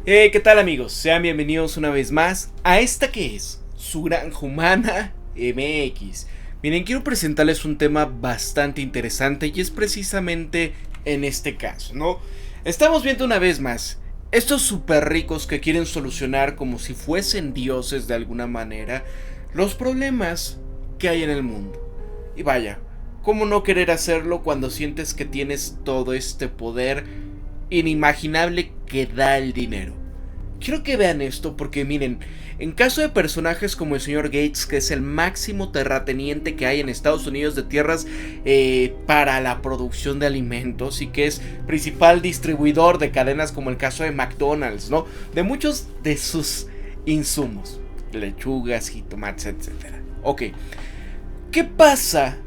¿Qué tal, amigos? Sean bienvenidos una vez más a esta que es su Granja Humana MX. Miren, quiero presentarles un tema bastante interesante y es precisamente en este caso, ¿no? Estamos viendo una vez más estos super ricos que quieren solucionar como si fuesen dioses de alguna manera los problemas que hay en el mundo. Y vaya, ¿cómo no querer hacerlo cuando sientes que tienes todo este poder inimaginable que da el dinero? Quiero que vean esto porque miren, en caso de personajes como el señor Gates, que es el máximo terrateniente que hay en Estados Unidos de tierras para la producción de alimentos y que es principal distribuidor de cadenas como el caso de McDonald's, ¿no? De muchos de sus insumos, lechugas, jitomates, etcétera. Ok, ¿qué pasa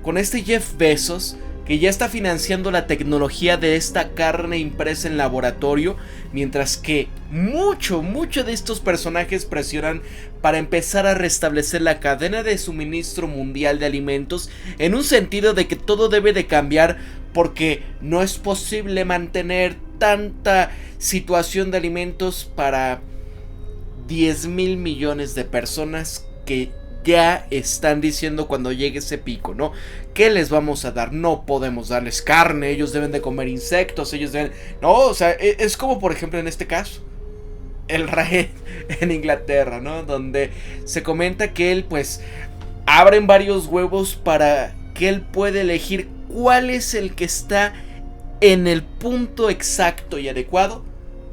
con este Jeff Bezos que ya está financiando la tecnología de esta carne impresa en laboratorio, mientras que mucho de estos personajes presionan para empezar a restablecer la cadena de suministro mundial de alimentos, en un sentido de que todo debe de cambiar porque no es posible mantener tanta situación de alimentos para 10,000 millones de personas que ya están diciendo cuando llegue ese pico, ¿no? ¿Qué les vamos a dar? No podemos darles carne, ellos deben de comer insectos, ellos deben... No, o sea, es como por ejemplo en este caso, el rey en Inglaterra, ¿no? Donde se comenta que él pues abren varios huevos para que él pueda elegir cuál es el que está en el punto exacto y adecuado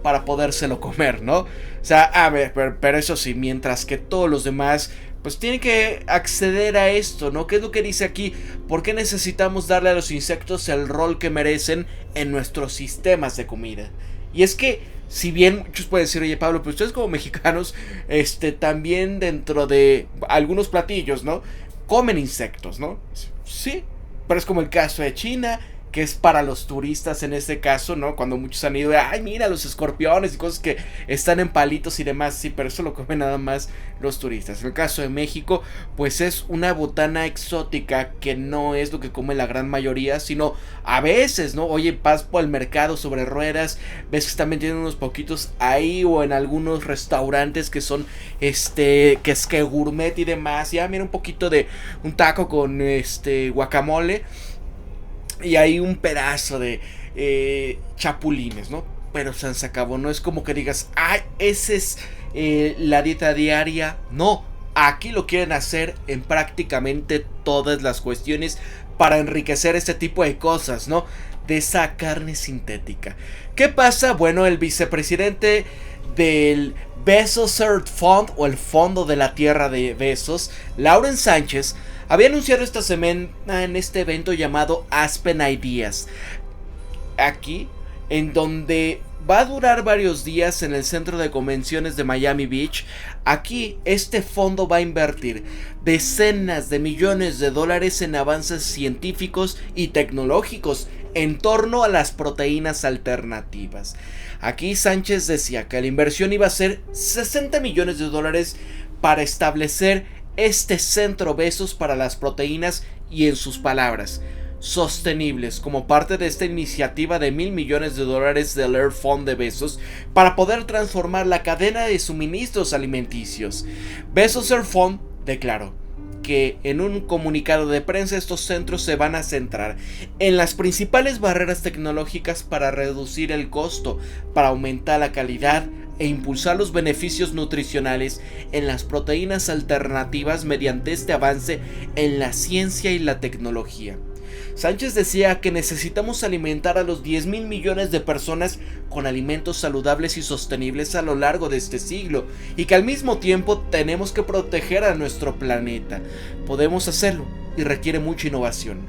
para podérselo comer, ¿no? O sea, a ver, pero eso sí, mientras que todos los demás pues tienen que acceder a esto, ¿no? ¿Qué es lo que dice aquí? ¿Por qué necesitamos darle a los insectos el rol que merecen en nuestros sistemas de comida? Y es que, si bien muchos pueden decir, oye Pablo, pues ustedes como mexicanos, también dentro de algunos platillos, ¿no? Comen insectos, ¿no? Sí, pero es como el caso de China, que es para los turistas en este caso, ¿no? Cuando muchos han ido, ay, mira los escorpiones y cosas que están en palitos y demás, sí, pero eso lo comen nada más los turistas. En el caso de México, pues es una botana exótica que no es lo que come la gran mayoría, sino a veces, ¿no? Oye, vas por el mercado sobre ruedas, ves que están vendiendo unos poquitos ahí o en algunos restaurantes que son, que es que gourmet y demás, ya mira un poquito de un taco con, guacamole, y hay un pedazo de chapulines, ¿no? Pero se acabó, no es como que digas, ay, esa es la dieta diaria. No, aquí lo quieren hacer en prácticamente todas las cuestiones para enriquecer este tipo de cosas, ¿no? De esa carne sintética. ¿Qué pasa? Bueno, el vicepresidente del Bezos Earth Fund, o el Fondo de la Tierra de Bezos, Lauren Sánchez, había anunciado esta semana en este evento llamado Aspen Ideas, aquí, en donde va a durar varios días en el centro de convenciones de Miami Beach. Aquí este fondo va a invertir decenas de millones de dólares en avances científicos y tecnológicos en torno a las proteínas alternativas. Aquí Sánchez decía que la inversión iba a ser 60 millones de dólares para establecer este centro Bezos para las proteínas y, en sus palabras, sostenibles, como parte de esta iniciativa de $1,000 millones del Earth Fund de Bezos para poder transformar la cadena de suministros alimenticios. Bezos Earth Fund declaró que en un comunicado de prensa estos centros se van a centrar en las principales barreras tecnológicas para reducir el costo, para aumentar la calidad e impulsar los beneficios nutricionales en las proteínas alternativas mediante este avance en la ciencia y la tecnología. Sánchez decía que necesitamos alimentar a los 10,000 millones de personas con alimentos saludables y sostenibles a lo largo de este siglo, y que al mismo tiempo tenemos que proteger a nuestro planeta. Podemos hacerlo y requiere mucha innovación.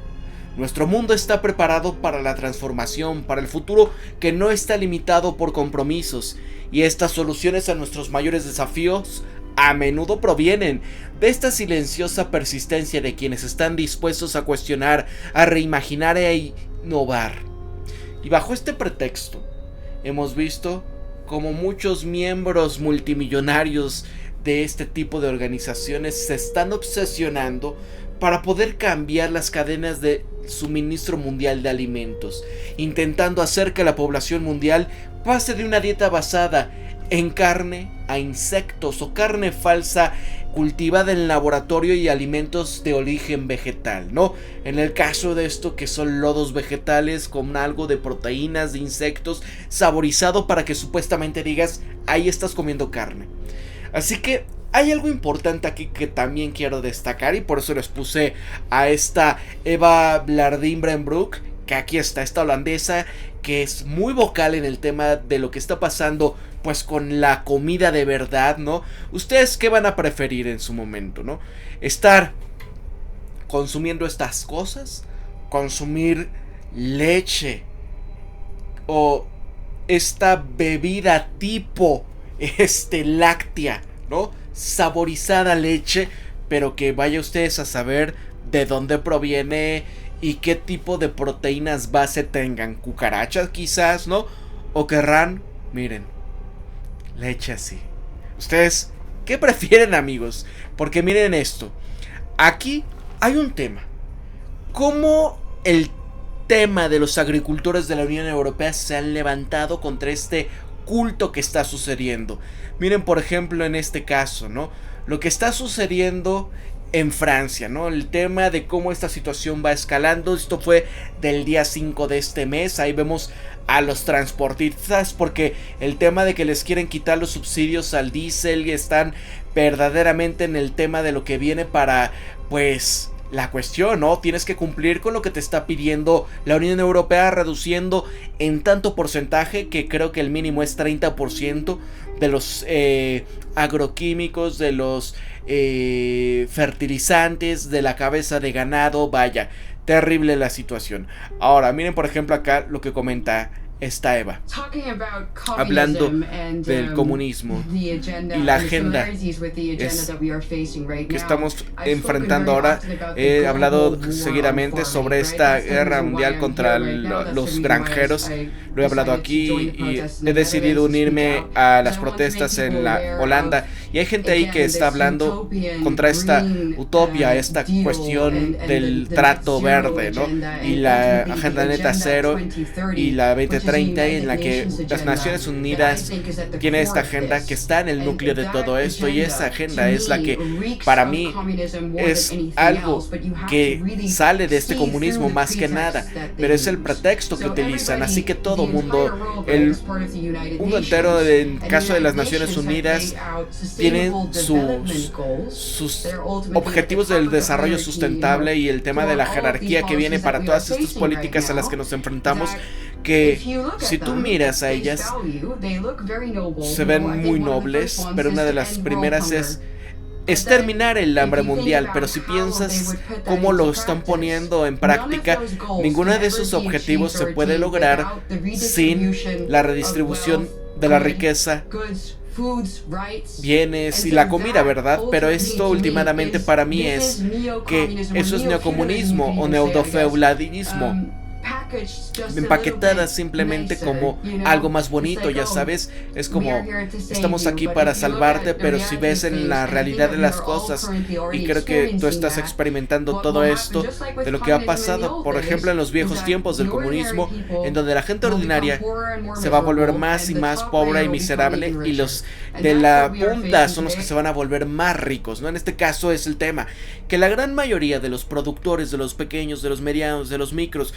Nuestro mundo está preparado para la transformación, para el futuro que no está limitado por compromisos, y estas soluciones a nuestros mayores desafíos a menudo provienen de esta silenciosa persistencia de quienes están dispuestos a cuestionar, a reimaginar e innovar. Y bajo este pretexto, hemos visto como muchos miembros multimillonarios de este tipo de organizaciones se están obsesionando para poder cambiar las cadenas de suministro mundial de alimentos, intentando hacer que la población mundial pase de una dieta basada en carne a insectos o carne falsa cultivada en laboratorio y alimentos de origen vegetal, ¿no? En el caso de esto, que son lodos vegetales con algo de proteínas de insectos saborizado para que supuestamente digas, ahí estás comiendo carne. Así que hay algo importante aquí que también quiero destacar, y por eso les puse a esta Eva Blardin-Brenbroek, que aquí está, esta holandesa que es muy vocal en el tema de lo que está pasando pues con la comida de verdad, ¿no? ¿Ustedes qué van a preferir en su momento, no? ¿Estar consumiendo estas cosas? ¿Consumir leche? ¿O esta bebida tipo láctea, ¿no? Saborizada leche, pero que vaya ustedes a saber de dónde proviene y qué tipo de proteínas base tengan. Cucarachas quizás, ¿no? O querrán, miren, leche así. ¿Ustedes qué prefieren, amigos? Porque miren esto, aquí hay un tema. ¿Cómo el tema de los agricultores de la Unión Europea se han levantado contra este culto que está sucediendo? Miren, por ejemplo, en este caso, ¿no? Lo que está sucediendo en Francia, ¿no? El tema de cómo esta situación va escalando. Esto fue del día 5 de este mes. Ahí vemos a los transportistas, porque el tema de que les quieren quitar los subsidios al diésel, y están verdaderamente en el tema de lo que viene para, pues, la cuestión, ¿no? Tienes que cumplir con lo que te está pidiendo la Unión Europea, reduciendo en tanto porcentaje, que creo que el mínimo es 30% de los agroquímicos, de los fertilizantes, de la cabeza de ganado. Vaya, terrible la situación. Ahora, miren por ejemplo acá lo que comenta esta Eva, hablando del comunismo y la agenda que estamos enfrentando ahora. He hablado seguidamente sobre esta guerra mundial contra los granjeros. Lo he hablado aquí y he decidido unirme a las protestas en la Holanda, y hay gente ahí que está hablando contra esta utopia, esta cuestión del trato verde, ¿no? Y la agenda neta cero y la 2030, en la que las Naciones Unidas tiene esta agenda que está en el núcleo de todo esto, y esa agenda es la que para mí es algo que sale de este comunismo más que nada, pero es el pretexto que utilizan. Así que todo mundo, el mundo entero, en caso de las Naciones Unidas, tienen sus objetivos del desarrollo sustentable y el tema de la jerarquía que viene para todas estas políticas a las que nos enfrentamos, que si tú miras a ellas se ven muy nobles, pero una de las primeras es terminar el hambre mundial. Pero si piensas cómo lo están poniendo en práctica, ninguno de esos objetivos se puede lograr sin la redistribución de la riqueza, bienes y la comida, ¿verdad? Pero esto últimamente para mí es que eso es neocomunismo o neofeudalismo, empaquetada simplemente como algo más bonito, ya sabes. Es como, estamos aquí para salvarte, pero si ves en la realidad de las cosas, y creo que tú estás experimentando todo esto de lo que ha pasado, por ejemplo, en los viejos tiempos del comunismo, en donde la gente ordinaria se va a volver más y más pobre y miserable, y los de la punta son los que se van a volver más ricos, ¿no? En este caso es el tema, que la gran mayoría de los productores, de los pequeños, de los medianos, de los micros,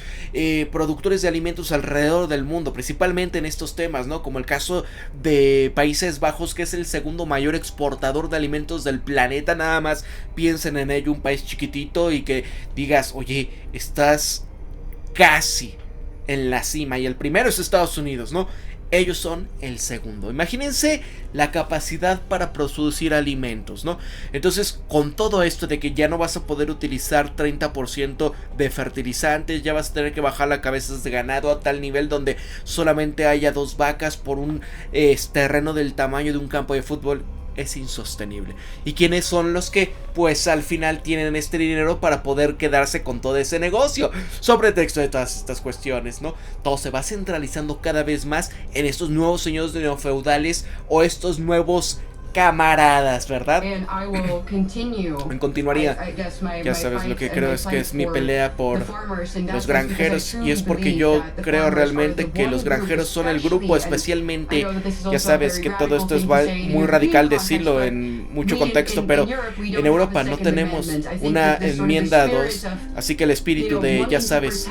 productores de alimentos alrededor del mundo, principalmente en estos temas, ¿no? Como el caso de Países Bajos, que es el segundo mayor exportador de alimentos del planeta. Nada más piensen en ello, un país chiquitito, y que digas, oye, estás casi en la cima, y el primero es Estados Unidos, ¿no? Ellos son el segundo. Imagínense la capacidad para producir alimentos, ¿no? Entonces, con todo esto de que ya no vas a poder utilizar 30% de fertilizantes, ya vas a tener que bajar las cabezas de ganado a tal nivel donde solamente haya 2 vacas por un terreno del tamaño de un campo de fútbol. Es insostenible. ¿Y quiénes son los que, pues, al final tienen este dinero para poder quedarse con todo ese negocio? Sobre texto de todas estas cuestiones, ¿no? Todo se va centralizando cada vez más en estos nuevos señores neofeudales, o estos nuevos camaradas, ¿verdad? And I will continue. Continuaría. I guess Ya sabes, lo que creo es que es mi pelea por los granjeros granjeros, y es porque yo creo realmente que los granjeros son el grupo, especialmente, ya sabes que todo esto es muy radical decirlo en mucho contexto, pero en Europa no tenemos una enmienda 2, así que el espíritu de, ya sabes,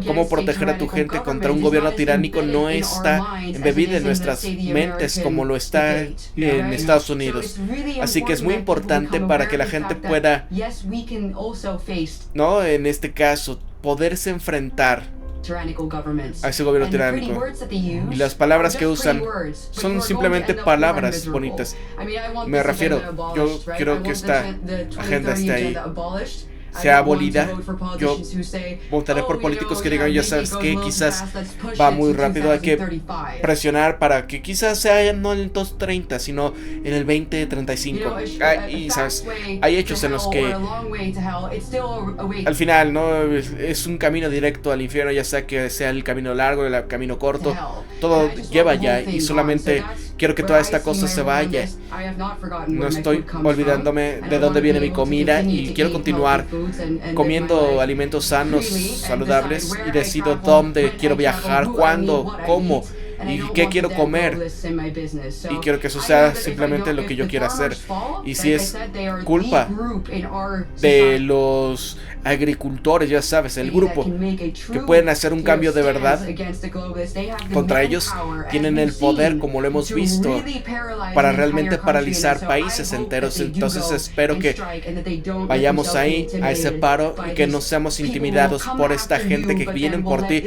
cómo proteger a tu gente contra un gobierno tiránico no está embebido en nuestras mentes como lo está en Estados Unidos. Así que es muy importante para que la gente pueda, ¿no? En este caso, poderse enfrentar a ese gobierno tiránico. Y las palabras que usan son simplemente palabras bonitas. Me refiero, yo quiero que esta agenda esté ahí, sea abolida. Yo votaré por políticos que digan, ya sabes que quizás va muy rápido, hay que presionar para que quizás sea no en el 2030, sino en el 2035. Y sabes, hay hechos en los que al final no es un camino directo al infierno, ya sea el camino largo o el camino corto, todo lleva allá, y solamente quiero que toda esta cosa se vaya. No estoy olvidándome de dónde viene mi comida y quiero continuar comiendo alimentos sanos, saludables, y decido dónde quiero viajar, cuándo, cómo y qué quiero comer, y quiero que eso sea simplemente lo que yo quiera hacer. Y si es culpa de los agricultores, ya sabes, el grupo que pueden hacer un cambio de verdad, contra ellos tienen el poder, como lo hemos visto, para realmente paralizar países enteros. Entonces espero que vayamos ahí a ese paro y que no seamos intimidados por esta gente que vienen por ti,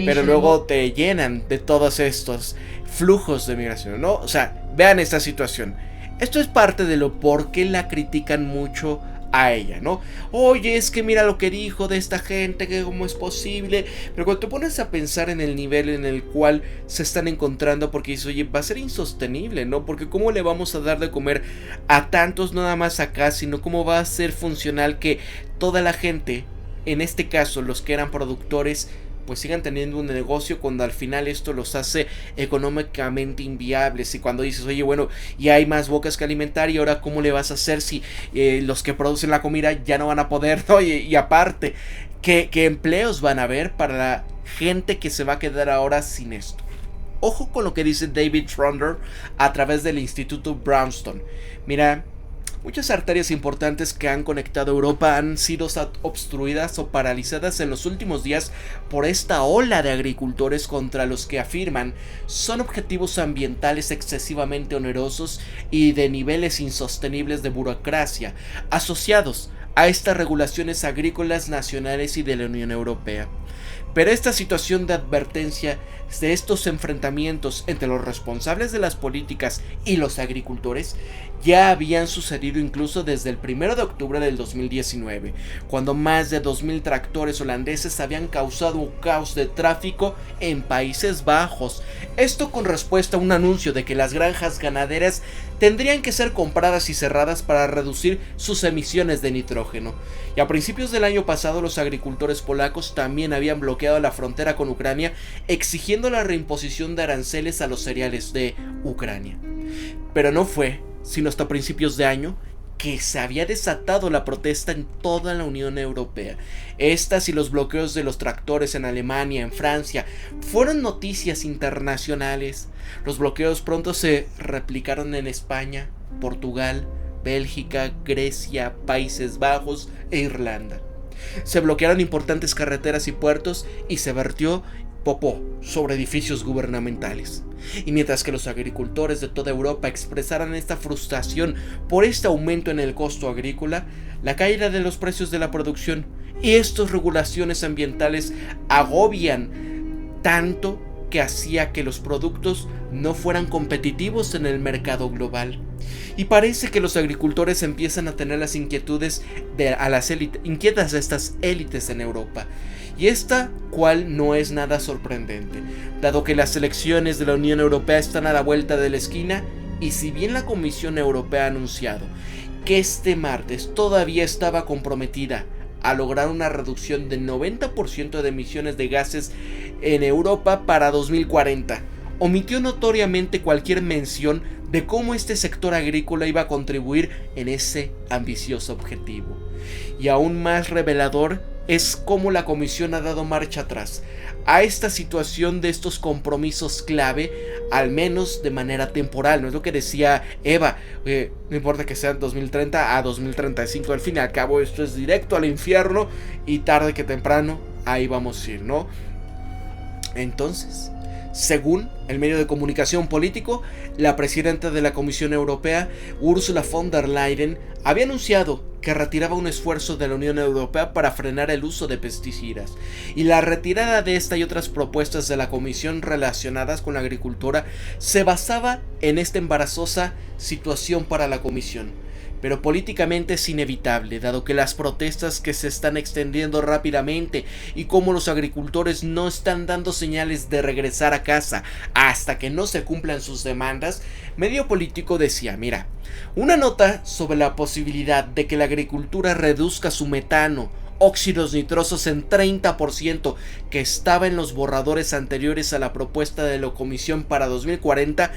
pero luego te llenan de todos estos flujos de migración, ¿no? O sea, vean esta situación. Esto es parte de lo por qué la critican mucho a ella, ¿no? Oye, es que mira lo que dijo de esta gente, que cómo es posible. Pero cuando te pones a pensar en el nivel en el cual se están encontrando, porque dices, oye, va a ser insostenible, ¿no? Porque cómo le vamos a dar de comer a tantos, no nada más acá, sino cómo va a ser funcional que toda la gente, en este caso los que eran productores, pues sigan teniendo un negocio, cuando al final esto los hace económicamente inviables. Y cuando dices, oye, bueno, ya hay más bocas que alimentar, y ahora cómo le vas a hacer si los que producen la comida ya no van a poder, ¿no? Y aparte, ¿qué empleos van a haber para la gente que se va a quedar ahora sin esto? Ojo con lo que dice David Tronder a través del Instituto Brownstone. Mira, muchas arterias importantes que han conectado Europa han sido obstruidas o paralizadas en los últimos días por esta ola de agricultores contra los que afirman son objetivos ambientales excesivamente onerosos y de niveles insostenibles de burocracia asociados a estas regulaciones agrícolas nacionales y de la Unión Europea. Pero esta situación de advertencia de estos enfrentamientos entre los responsables de las políticas y los agricultores ya habían sucedido incluso desde el 1 de octubre del 2019, cuando más de 2.000 tractores holandeses habían causado un caos de tráfico en Países Bajos. Esto con respuesta a un anuncio de que las granjas ganaderas tendrían que ser compradas y cerradas para reducir sus emisiones de nitrógeno. Y a principios del año pasado los agricultores polacos también habían bloqueado la frontera con Ucrania, exigiendo la reimposición de aranceles a los cereales de Ucrania. Pero no fue sino hasta principios de año que se había desatado la protesta en toda la Unión Europea. Estas y los bloqueos de los tractores en Alemania, en Francia, fueron noticias internacionales. Los bloqueos pronto se replicaron en España, Portugal, Bélgica, Grecia, Países Bajos e Irlanda. Se bloquearon importantes carreteras y puertos y se vertió popó sobre edificios gubernamentales. Y mientras que los agricultores de toda Europa expresaran esta frustración por este aumento en el costo agrícola, la caída de los precios de la producción y estas regulaciones ambientales agobian tanto que hacía que los productos no fueran competitivos en el mercado global. Y parece que los agricultores empiezan a tener las inquietudes inquietas de estas élites en Europa. Y esta cual no es nada sorprendente, dado que las elecciones de la Unión Europea están a la vuelta de la esquina, y si bien la Comisión Europea ha anunciado que este martes todavía estaba comprometida a lograr una reducción del 90% de emisiones de gases en Europa para 2040, omitió notoriamente cualquier mención de cómo este sector agrícola iba a contribuir en ese ambicioso objetivo. Y aún más revelador es cómo la comisión ha dado marcha atrás a esta situación de estos compromisos clave, al menos de manera temporal. No es lo que decía Eva, no importa que sea 2030 a 2035, al fin y al cabo esto es directo al infierno y tarde que temprano ahí vamos a ir, ¿no? Entonces, según el medio de comunicación político, la presidenta de la Comisión Europea, Ursula von der Leyen, había anunciado que retiraba un esfuerzo de la Unión Europea para frenar el uso de pesticidas, y la retirada de esta y otras propuestas de la Comisión relacionadas con la agricultura se basaba en esta embarazosa situación para la Comisión. Pero políticamente es inevitable, dado que las protestas que se están extendiendo rápidamente y cómo los agricultores no están dando señales de regresar a casa hasta que no se cumplan sus demandas. Medio político decía, mira, una nota sobre la posibilidad de que la agricultura reduzca su metano, óxidos nitrosos en 30%, que estaba en los borradores anteriores a la propuesta de la Comisión para 2040,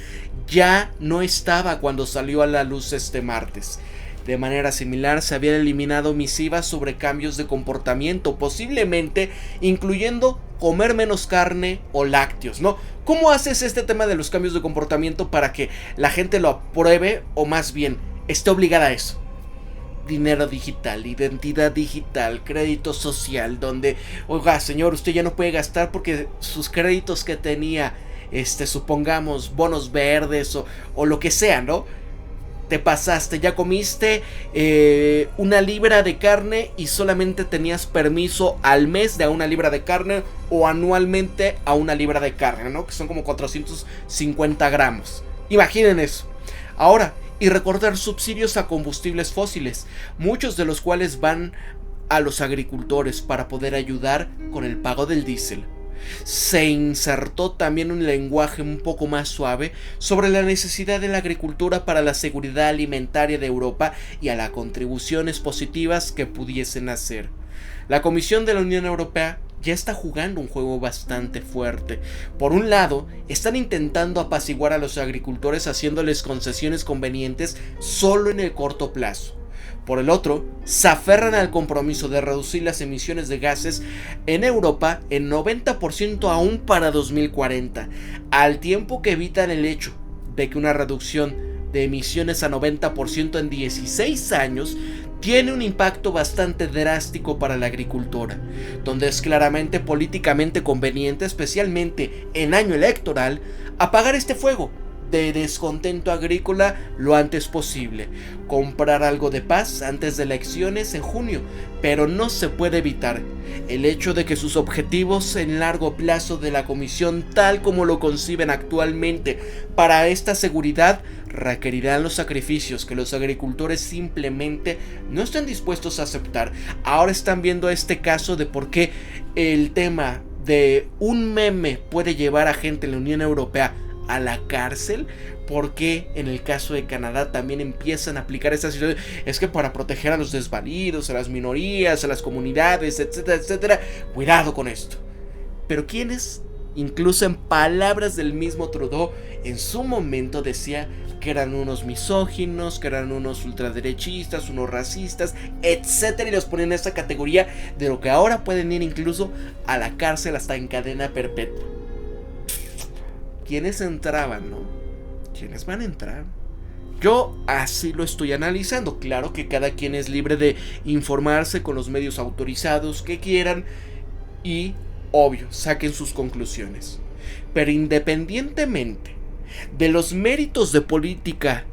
ya no estaba cuando salió a la luz este martes. De manera similar, se habían eliminado misivas sobre cambios de comportamiento, posiblemente incluyendo comer menos carne o lácteos, ¿no? ¿Cómo haces este tema de los cambios de comportamiento para que la gente lo apruebe o más bien esté obligada a eso? Dinero digital, identidad digital, crédito social, donde, oiga, señor, usted ya no puede gastar porque sus créditos que tenía, supongamos, bonos verdes o lo que sea, ¿no? Te pasaste, ya comiste 1 libra de carne y solamente tenías permiso al mes de 1 libra de carne o anualmente a 1 libra de carne, ¿no? Que son como 450 gramos. Imaginen eso. Ahora, y recordar subsidios a combustibles fósiles, muchos de los cuales van a los agricultores para poder ayudar con el pago del diésel. Se insertó también un lenguaje un poco más suave sobre la necesidad de la agricultura para la seguridad alimentaria de Europa y a las contribuciones positivas que pudiesen hacer. La Comisión de la Unión Europea ya está jugando un juego bastante fuerte. Por un lado, están intentando apaciguar a los agricultores haciéndoles concesiones convenientes solo en el corto plazo. Por el otro, se aferran al compromiso de reducir las emisiones de gases en Europa en 90% aún para 2040, al tiempo que evitan el hecho de que una reducción de emisiones a 90% en 16 años tiene un impacto bastante drástico para la agricultura, donde es claramente políticamente conveniente, especialmente en año electoral, apagar este fuego de descontento agrícola lo antes posible, comprar algo de paz antes de elecciones en junio, pero no se puede evitar el hecho de que sus objetivos en largo plazo de la Comisión, tal como lo conciben actualmente para esta seguridad, requerirán los sacrificios que los agricultores simplemente no están dispuestos a aceptar. Ahora están viendo este caso de por qué el tema de un meme puede llevar a gente en la Unión Europea a la cárcel, porque en el caso de Canadá también empiezan a aplicar esta situación. Es que para proteger a los desvalidos, a las minorías, a las comunidades, etcétera, etcétera, cuidado con esto. Pero quienes, incluso en palabras del mismo Trudeau, en su momento decía que eran unos misóginos, que eran unos ultraderechistas, unos racistas, etcétera, y los ponen en esta categoría de lo que ahora pueden ir incluso a la cárcel hasta en cadena perpetua. ¿Quiénes entraban, no? ¿Quiénes van a entrar? Yo así lo estoy analizando. Claro que cada quien es libre de informarse con los medios autorizados que quieran y, obvio, saquen sus conclusiones. Pero independientemente de los méritos de política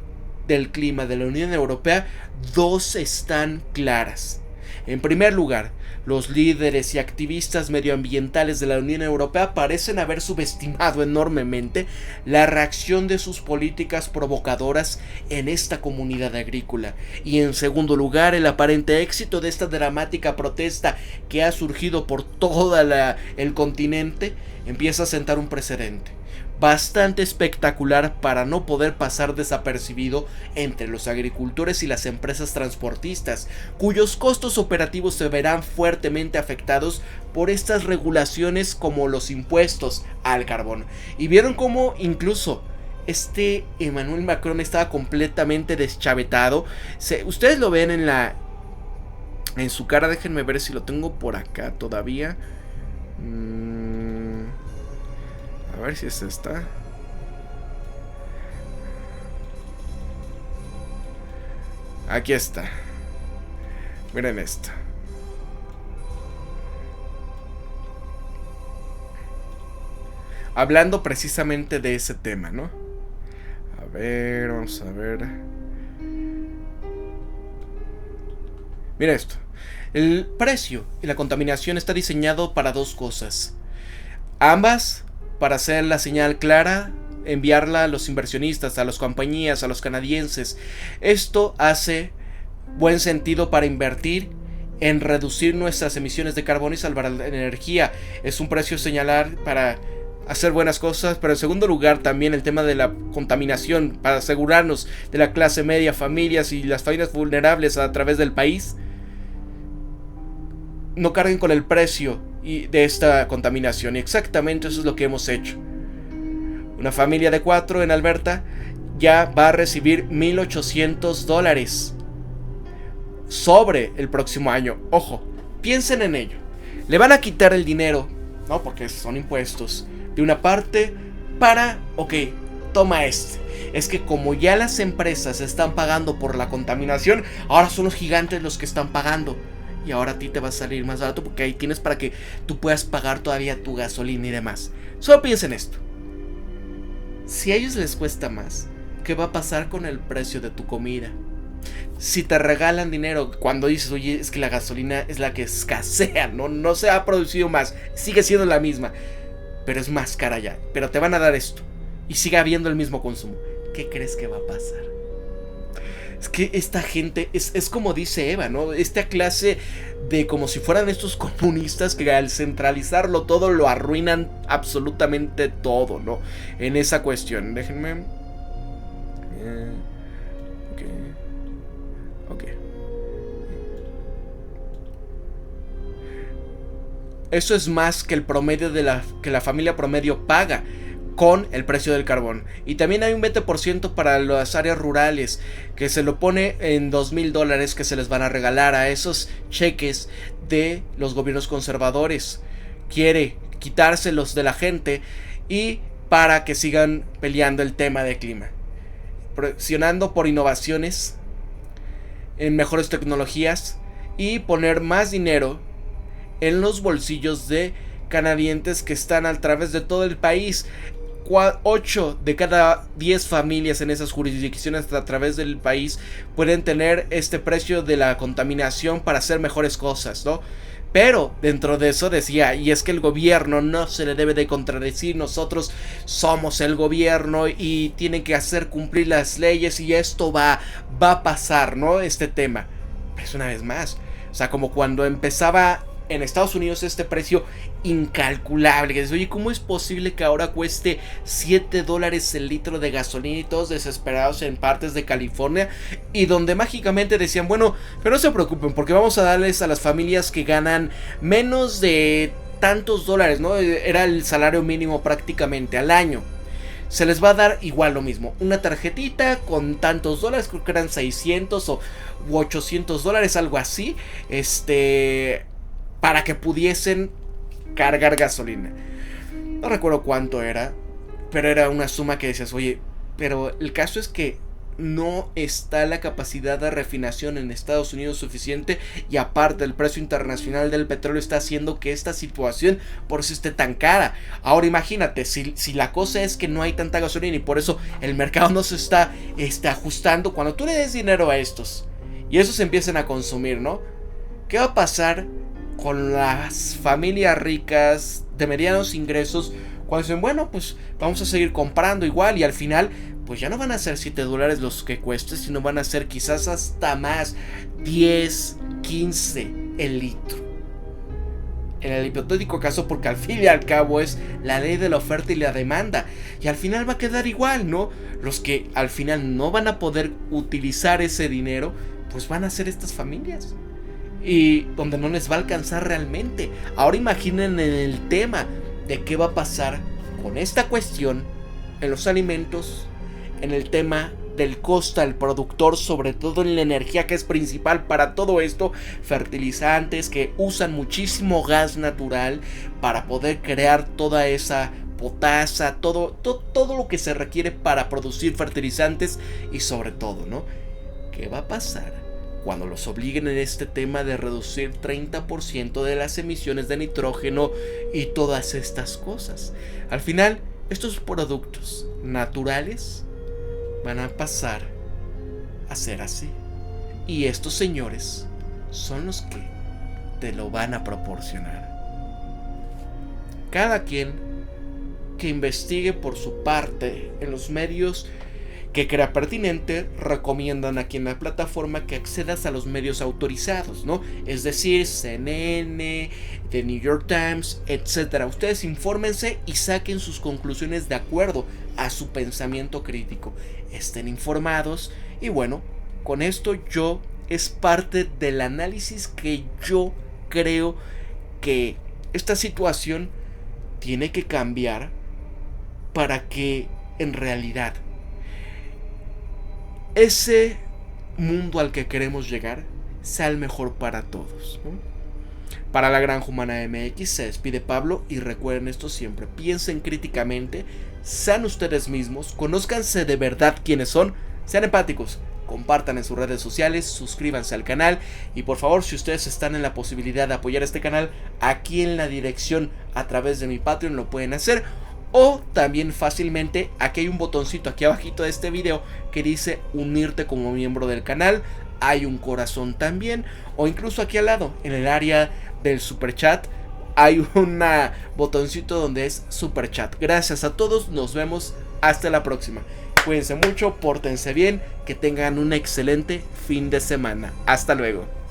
del clima de la Unión Europea, dos están claras. En primer lugar, los líderes y activistas medioambientales de la Unión Europea parecen haber subestimado enormemente la reacción de sus políticas provocadoras en esta comunidad agrícola. Y en segundo lugar, el aparente éxito de esta dramática protesta que ha surgido por todo el continente empieza a sentar un precedente. bastante espectacular para no poder pasar desapercibido entre los agricultores y las empresas transportistas, cuyos costos operativos se verán fuertemente afectados por estas regulaciones como los impuestos al carbón. Y vieron cómo incluso Emmanuel Macron estaba completamente deschavetado. Ustedes lo ven en su cara. Déjenme ver si lo tengo por acá todavía. A ver si es esta. Aquí está. Miren esta. Hablando precisamente de ese tema, ¿no? A ver, vamos a ver. Mira esto. El precio y la contaminación está diseñado para dos cosas. Ambas para hacer la señal clara, enviarla a los inversionistas, a las compañías, a los canadienses. Esto hace buen sentido para invertir en reducir nuestras emisiones de carbono y salvar la energía. Es un precio señalar para hacer buenas cosas, pero en segundo lugar también el tema de la contaminación, para asegurarnos de la clase media, familias y las familias vulnerables a través del país no carguen con el precio de esta contaminación. Y exactamente eso es lo que hemos hecho. Una familia de 4 en Alberta ya va a recibir $1,800 sobre el próximo año. Ojo, piensen en ello. Le van a quitar el dinero, no, porque son impuestos, de una parte para, ok, toma este. Es que como ya las empresas están pagando por la contaminación, ahora son los gigantes los que están pagando. Y ahora a ti te va a salir más barato porque ahí tienes para que tú puedas pagar todavía tu gasolina y demás. Solo piensen esto. Si a ellos les cuesta más, ¿qué va a pasar con el precio de tu comida? Si te regalan dinero cuando dices, oye, es que la gasolina es la que escasea, no se ha producido más, sigue siendo la misma, pero es más cara ya, pero te van a dar esto y sigue habiendo el mismo consumo, ¿qué crees que va a pasar? Es que esta gente es como dice Eva, ¿no? Esta clase de como si fueran estos comunistas que al centralizarlo todo lo arruinan absolutamente todo, ¿no? En esa cuestión. Déjenme. Ok. Eso es más que el promedio que la familia promedio paga con el precio del carbón. Y también hay un 20% para las áreas rurales que se lo pone en $2,000 que se les van a regalar a esos cheques de los gobiernos conservadores. Quiere quitárselos de la gente y para que sigan peleando el tema de clima, presionando por innovaciones en mejores tecnologías y poner más dinero en los bolsillos de canadienses que están a través de todo el país. 8 de cada 10 familias en esas jurisdicciones a través del país pueden tener este precio de la contaminación para hacer mejores cosas, ¿no? Pero dentro de eso decía, y es que el gobierno no se le debe de contradecir, nosotros somos el gobierno y tienen que hacer cumplir las leyes y esto va a pasar, ¿no? Este tema. Pero es una vez más, o sea, como cuando empezaba en Estados Unidos este precio incalculable, que dices, oye, ¿cómo es posible que ahora cueste $7 el litro de gasolina y todos desesperados en partes de California? Y donde mágicamente decían, bueno, pero no se preocupen porque vamos a darles a las familias que ganan menos de tantos dólares, ¿no? Era el salario mínimo prácticamente al año. Se les va a dar igual lo mismo, una tarjetita con tantos dólares, creo que eran 600 u $800, algo así, para que pudiesen cargar gasolina. No recuerdo cuánto era, pero era una suma que decías, oye, pero el caso es que no está la capacidad de refinación en Estados Unidos suficiente, y aparte el precio internacional del petróleo está haciendo que esta situación por eso esté tan cara. Ahora imagínate, si la cosa es que no hay tanta gasolina y por eso el mercado no se está ajustando, cuando tú le des dinero a estos y esos empiecen a consumir, ¿no? ¿Qué va a pasar con las familias ricas de medianos ingresos cuando dicen, bueno, pues vamos a seguir comprando igual, y al final pues ya no van a ser $7 los que cueste, sino van a ser quizás hasta más, 10, 15 el litro? En el hipotético caso, porque al fin y al cabo es la ley de la oferta y la demanda. Y al final va a quedar igual, ¿no? Los que al final no van a poder utilizar ese dinero, pues van a ser estas familias. Y donde no les va a alcanzar realmente. Ahora imaginen el tema de qué va a pasar con esta cuestión en los alimentos, en el tema del costo al productor, sobre todo en la energía que es principal para todo esto, fertilizantes que usan muchísimo gas natural para poder crear toda esa potasa, todo lo que se requiere para producir fertilizantes y sobre todo, ¿no? ¿Qué va a pasar cuando los obliguen en este tema de reducir 30% de las emisiones de nitrógeno y todas estas cosas? Al final, estos productos naturales van a pasar a ser así. Y estos señores son los que te lo van a proporcionar. Cada quien que investigue por su parte en los medios que crea pertinente, recomiendan aquí en la plataforma que accedas a los medios autorizados, ¿no? Es decir, CNN, The New York Times, etc. Ustedes infórmense y saquen sus conclusiones de acuerdo a su pensamiento crítico. Estén informados y bueno, con esto yo es parte del análisis que yo creo que esta situación tiene que cambiar para que en realidad ese mundo al que queremos llegar sea el mejor para todos, ¿no? Para la Granja Humana MX se despide Pablo y recuerden esto siempre, piensen críticamente, sean ustedes mismos, conózcanse de verdad quiénes son, sean empáticos, compartan en sus redes sociales, suscríbanse al canal y por favor si ustedes están en la posibilidad de apoyar este canal, aquí en la dirección a través de mi Patreon lo pueden hacer. O también fácilmente, aquí hay un botoncito aquí abajito de este video que dice unirte como miembro del canal. Hay un corazón también. O incluso aquí al lado, en el área del super chat, hay un botoncito donde es super chat. Gracias a todos, nos vemos hasta la próxima. Cuídense mucho, pórtense bien, que tengan un excelente fin de semana. Hasta luego.